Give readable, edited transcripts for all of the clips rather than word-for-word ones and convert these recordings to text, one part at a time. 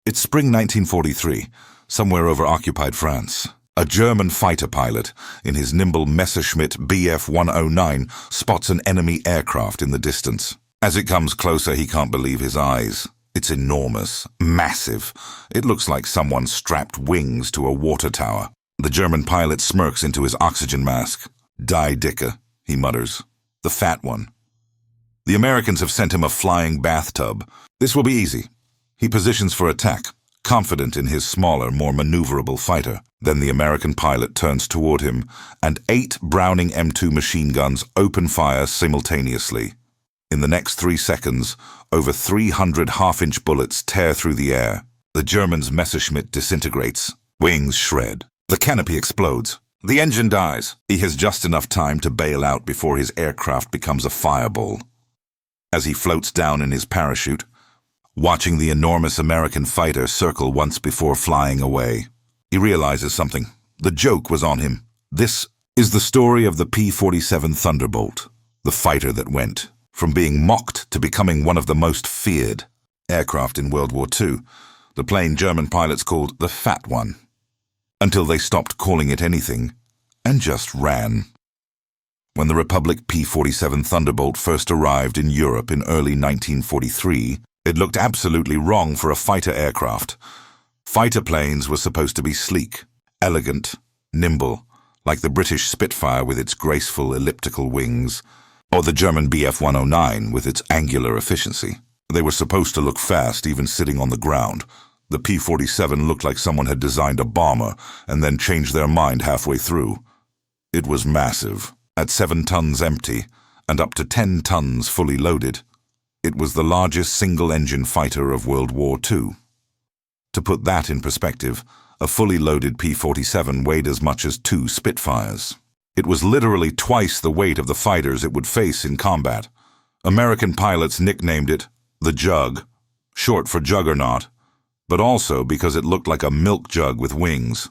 It's spring 1943, somewhere over occupied France. A German fighter pilot, in his nimble Messerschmitt Bf-109, spots an enemy aircraft in the distance. As it comes closer, he can't believe his eyes. It's enormous, massive. It looks like someone strapped wings to a water tower. The German pilot smirks into his oxygen mask. Dicke, he mutters. The fat one. The Americans have sent him a flying bathtub. This will be easy. He positions for attack, confident in his smaller, more maneuverable fighter. Then the American pilot turns toward him, and 8 Browning M2 machine guns open fire simultaneously. In the next 3 seconds, over 300 half-inch bullets tear through the air. The German's Messerschmitt disintegrates. Wings shred. The canopy explodes. The engine dies. He has just enough time to bail out before his aircraft becomes a fireball. As he floats down in his parachute, watching the enormous American fighter circle once before flying away, he realizes something. The joke was on him. This is the story of the P-47 Thunderbolt, the fighter that went from being mocked to becoming one of the most feared aircraft in World War II. The plane German pilots called the Fat One, until they stopped calling it anything and just ran. When the Republic P-47 Thunderbolt first arrived in Europe in early 1943, it looked absolutely wrong for a fighter aircraft. Fighter planes were supposed to be sleek, elegant, nimble, like the British Spitfire with its graceful elliptical wings, or the German Bf-109 with its angular efficiency. They were supposed to look fast even sitting on the ground. The P-47 looked like someone had designed a bomber and then changed their mind halfway through. It was massive, at 7 tons empty and up to 10 tons fully loaded. It was the largest single-engine fighter of World War II. To put that in perspective, a fully loaded P-47 weighed as much as 2 Spitfires. It was literally twice the weight of the fighters it would face in combat. American pilots nicknamed it the Jug, short for Juggernaut, but also because it looked like a milk jug with wings.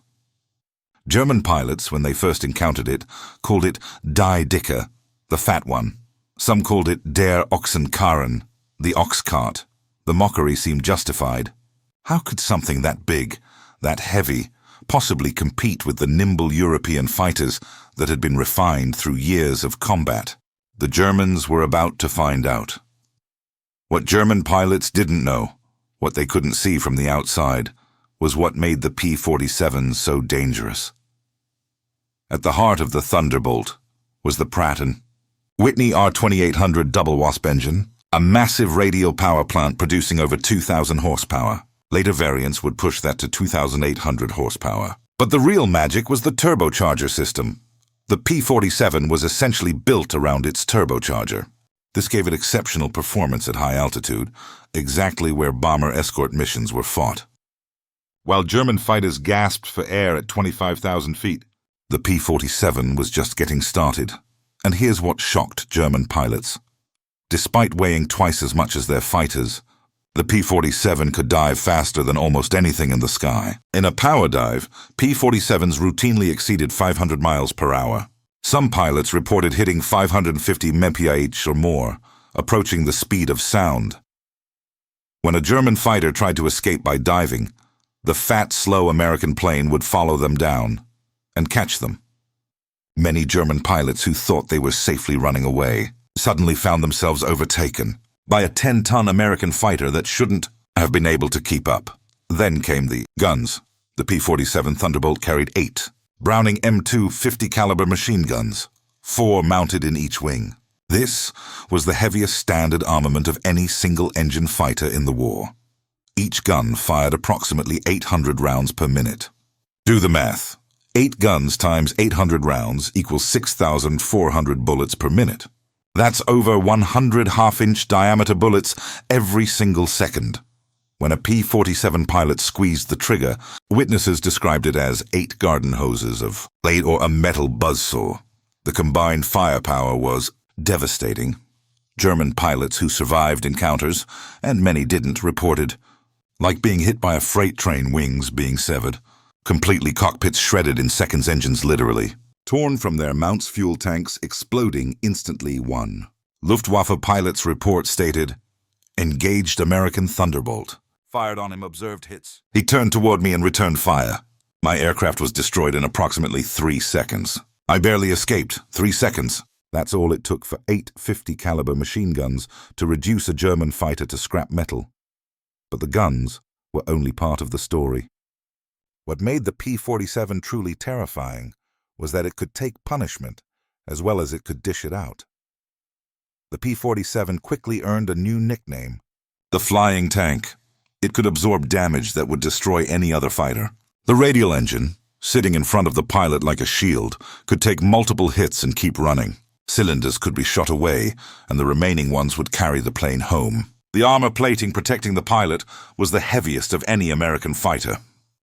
German pilots, when they first encountered it, called it Die Dicke, the fat one. Some called it Der Ochsenkarren, the ox cart. The mockery seemed justified. How could something that big, that heavy, possibly compete with the nimble European fighters that had been refined through years of combat? The Germans were about to find out. What German pilots didn't know, what they couldn't see from the outside, was what made the P-47 so dangerous. At the heart of the Thunderbolt was the Pratt & Whitney R2800 double wasp engine, a massive radial power plant producing over 2,000 horsepower. Later variants would push that to 2,800 horsepower. But the real magic was the turbocharger system. The P-47 was essentially built around its turbocharger. This gave it exceptional performance at high altitude, exactly where bomber escort missions were fought. While German fighters gasped for air at 25,000 feet, the P-47 was just getting started. And here's what shocked German pilots. Despite weighing twice as much as their fighters, the P-47 could dive faster than almost anything in the sky. In a power dive, P-47s routinely exceeded 500 miles per hour. Some pilots reported hitting 550 mph or more, approaching the speed of sound. When a German fighter tried to escape by diving, the fat, slow American plane would follow them down and catch them. Many German pilots who thought they were safely running away suddenly found themselves overtaken by a 10-ton American fighter that shouldn't have been able to keep up. Then came the guns. The P-47 Thunderbolt carried 8 Browning M2 50-caliber machine guns, 4 mounted in each wing. This was the heaviest standard armament of any single-engine fighter in the war. Each gun fired approximately 800 rounds per minute. Do the math. 8 guns times 800 rounds equals 6,400 bullets per minute. That's over 100 half-inch diameter bullets every single second. When a P-47 pilot squeezed the trigger, witnesses described it as 8 garden hoses of blade or a metal buzzsaw. The combined firepower was devastating. German pilots who survived encounters, and many didn't, reported, like being hit by a freight train, wings being severed, completely cockpits shredded in seconds, engines literally torn from their mounts, fuel tanks exploding instantly. One Luftwaffe pilot's report stated, engaged American Thunderbolt, Fired on him, observed hits. He turned toward me and returned fire. My aircraft was destroyed in approximately 3 seconds. I barely escaped. 3 seconds. That's all it took for 8 50 caliber machine guns to reduce a German fighter to scrap metal. But the guns were only part of the story. What made the P-47 truly terrifying was that it could take punishment as well as it could dish it out. The P-47 quickly earned a new nickname, the Flying Tank. It could absorb damage that would destroy any other fighter. The radial engine, sitting in front of the pilot like a shield, could take multiple hits and keep running. Cylinders could be shot away, and the remaining ones would carry the plane home. The armor plating protecting the pilot was the heaviest of any American fighter.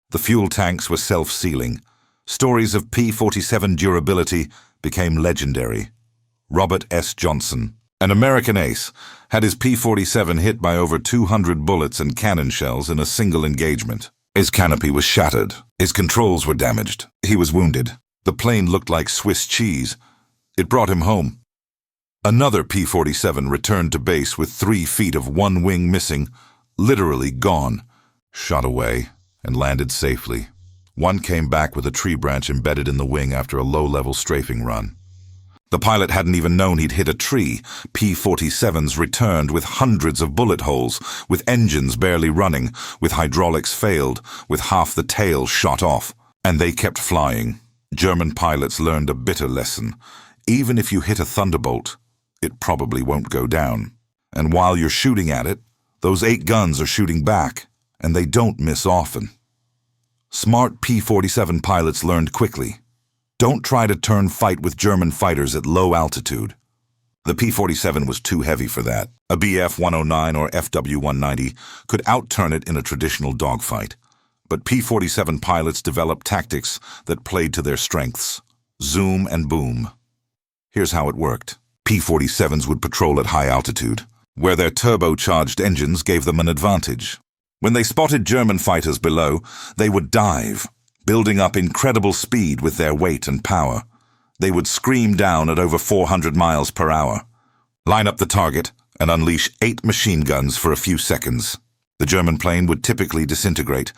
The fuel tanks were self-sealing. Stories of P-47 durability became legendary. Robert S. Johnson, an American ace, had his P-47 hit by over 200 bullets and cannon shells in a single engagement. His canopy was shattered. His controls were damaged. He was wounded. The plane looked like Swiss cheese. It brought him home. Another P-47 returned to base with 3 feet of one wing missing, literally gone, shot away, and landed safely. One came back with a tree branch embedded in the wing after a low-level strafing run. The pilot hadn't even known he'd hit a tree. P-47s returned with hundreds of bullet holes, with engines barely running, with hydraulics failed, with half the tail shot off. And they kept flying. German pilots learned a bitter lesson. Even if you hit a Thunderbolt, it probably won't go down. And while you're shooting at it, those 8 guns are shooting back, and they don't miss often. Smart P-47 pilots learned quickly. Don't try to turn fight with German fighters at low altitude. The P-47 was too heavy for that. A Bf-109 or FW-190 could outturn it in a traditional dogfight. But P-47 pilots developed tactics that played to their strengths. Zoom and boom. Here's how it worked. P-47s would patrol at high altitude, where their turbocharged engines gave them an advantage. When they spotted German fighters below, they would dive, building up incredible speed with their weight and power. They would scream down at over 400 miles per hour, line up the target, and unleash 8 machine guns for a few seconds. The German plane would typically disintegrate.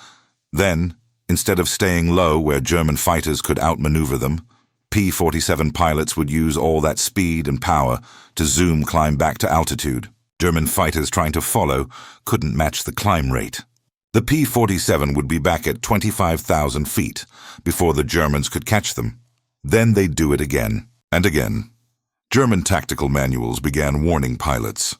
Then, instead of staying low where German fighters could outmaneuver them, P-47 pilots would use all that speed and power to zoom climb back to altitude. German fighters trying to follow couldn't match the climb rate. The P-47 would be back at 25,000 feet before the Germans could catch them. Then they'd do it again and again. German tactical manuals began warning pilots.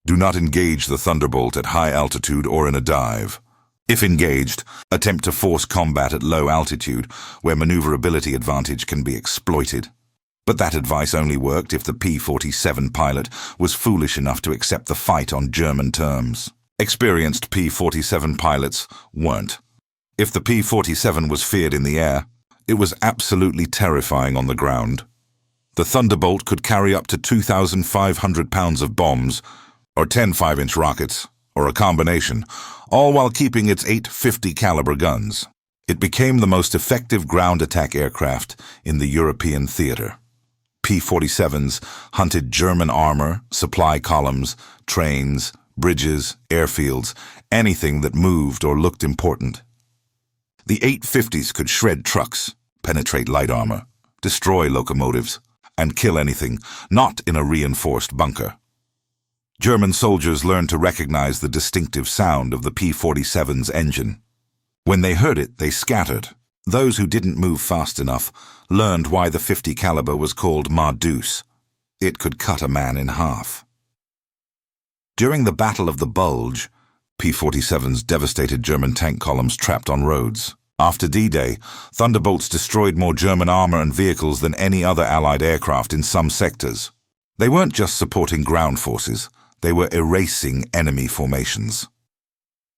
Do not engage the Thunderbolt at high altitude or in a dive. If engaged, attempt to force combat at low altitude, where maneuverability advantage can be exploited. But that advice only worked if the P-47 pilot was foolish enough to accept the fight on German terms. Experienced P-47 pilots weren't. If the P-47 was feared in the air, it was absolutely terrifying on the ground. The Thunderbolt could carry up to 2,500 pounds of bombs, or 10 5-inch rockets, or a combination, all while keeping its 8 50 caliber guns. It became the most effective ground attack aircraft in the European theater. P-47s hunted German armor, supply columns, trains, bridges, airfields, anything that moved or looked important. The 850s could shred trucks, penetrate light armor, destroy locomotives, and kill anything not in a reinforced bunker. German soldiers learned to recognize the distinctive sound of the P-47's engine. When they heard it, they scattered. Those who didn't move fast enough learned why the 50 caliber was called Mardeuse. It could cut a man in half. During the Battle of the Bulge, P-47s devastated German tank columns trapped on roads. After D-Day, Thunderbolts destroyed more German armor and vehicles than any other Allied aircraft in some sectors. They weren't just supporting ground forces. They were erasing enemy formations.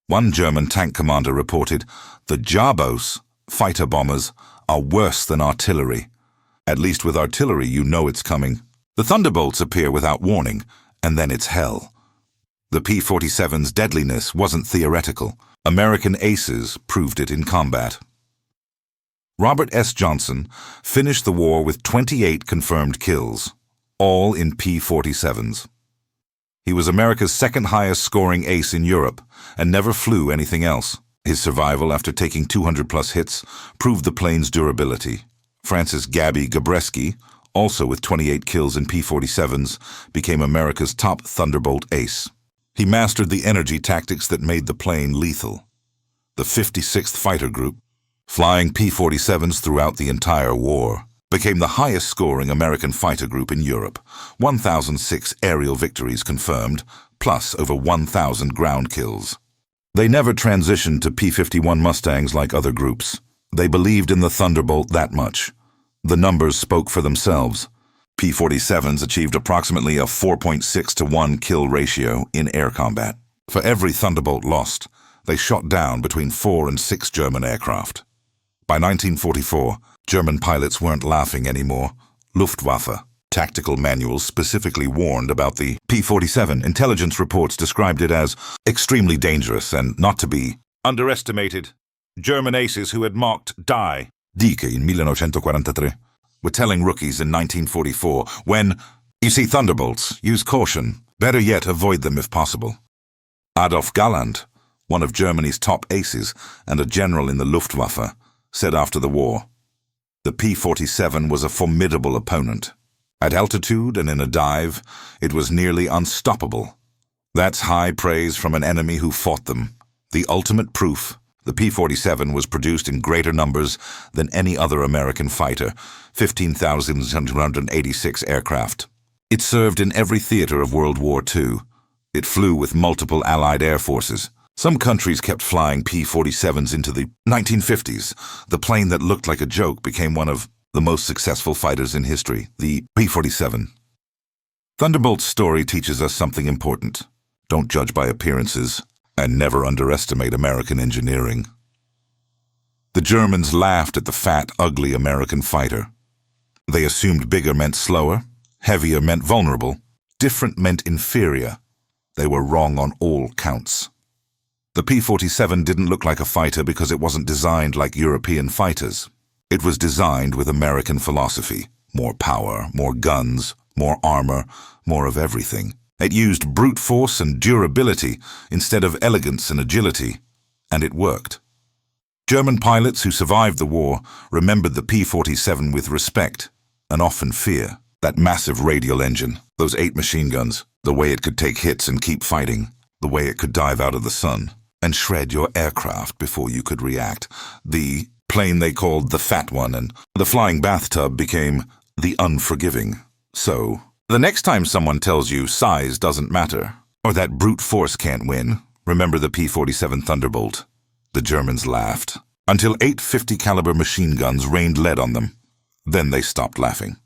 One German tank commander reported, "The Jabos, fighter bombers, are worse than artillery. At least with artillery you know it's coming. The Thunderbolts appear without warning, and then it's hell." The P-47's deadliness wasn't theoretical. American aces proved it in combat. Robert S. Johnson finished the war with 28 confirmed kills, all in P-47s. He was America's second highest scoring ace in Europe and never flew anything else. His survival after taking 200-plus hits proved the plane's durability. Francis Gabby Gabreski, also with 28 kills in P-47s, became America's top Thunderbolt ace. He mastered the energy tactics that made the plane lethal. The 56th Fighter Group, flying P-47s throughout the entire war, became the highest-scoring American fighter group in Europe, 1,006 aerial victories confirmed, plus over 1,000 ground kills. They never transitioned to P-51 Mustangs like other groups. They believed in the Thunderbolt that much. The numbers spoke for themselves. P-47s achieved approximately a 4.6 to 1 kill ratio in air combat. For every Thunderbolt lost, they shot down between 4 and 6 German aircraft. By 1944, German pilots weren't laughing anymore. Luftwaffe tactical manuals specifically warned about the P-47. Intelligence reports described it as extremely dangerous and not to be underestimated. German aces who had mocked die. Dicke in 1943 were telling rookies in 1944, when you see Thunderbolts, use caution. Better yet, avoid them if possible. Adolf Galland, one of Germany's top aces and a general in the Luftwaffe, said after the war, the P-47 was a formidable opponent. At altitude and in a dive, it was nearly unstoppable. That's high praise from an enemy who fought them. The ultimate proof, the P-47 was produced in greater numbers than any other American fighter, 15,786 aircraft. It served in every theater of World War II. It flew with multiple Allied air forces. Some countries kept flying P-47s into the 1950s. The plane that looked like a joke became one of the most successful fighters in history, the P-47. Thunderbolt's story teaches us something important. Don't judge by appearances, and never underestimate American engineering. The Germans laughed at the fat, ugly American fighter. They assumed bigger meant slower, heavier meant vulnerable, different meant inferior. They were wrong on all counts. The P-47 didn't look like a fighter because it wasn't designed like European fighters. It was designed with American philosophy. More power, more guns, more armor, more of everything. It used brute force and durability instead of elegance and agility, and it worked. German pilots who survived the war remembered the P-47 with respect and often fear. That massive radial engine, those 8 machine guns, the way it could take hits and keep fighting, the way it could dive out of the sun and shred your aircraft before you could react. The plane they called the Fat One, and the Flying Bathtub became the Unforgiving. So, the next time someone tells you size doesn't matter, or that brute force can't win, remember the P-47 Thunderbolt. The Germans laughed, until 8 50 caliber machine guns rained lead on them. Then they stopped laughing.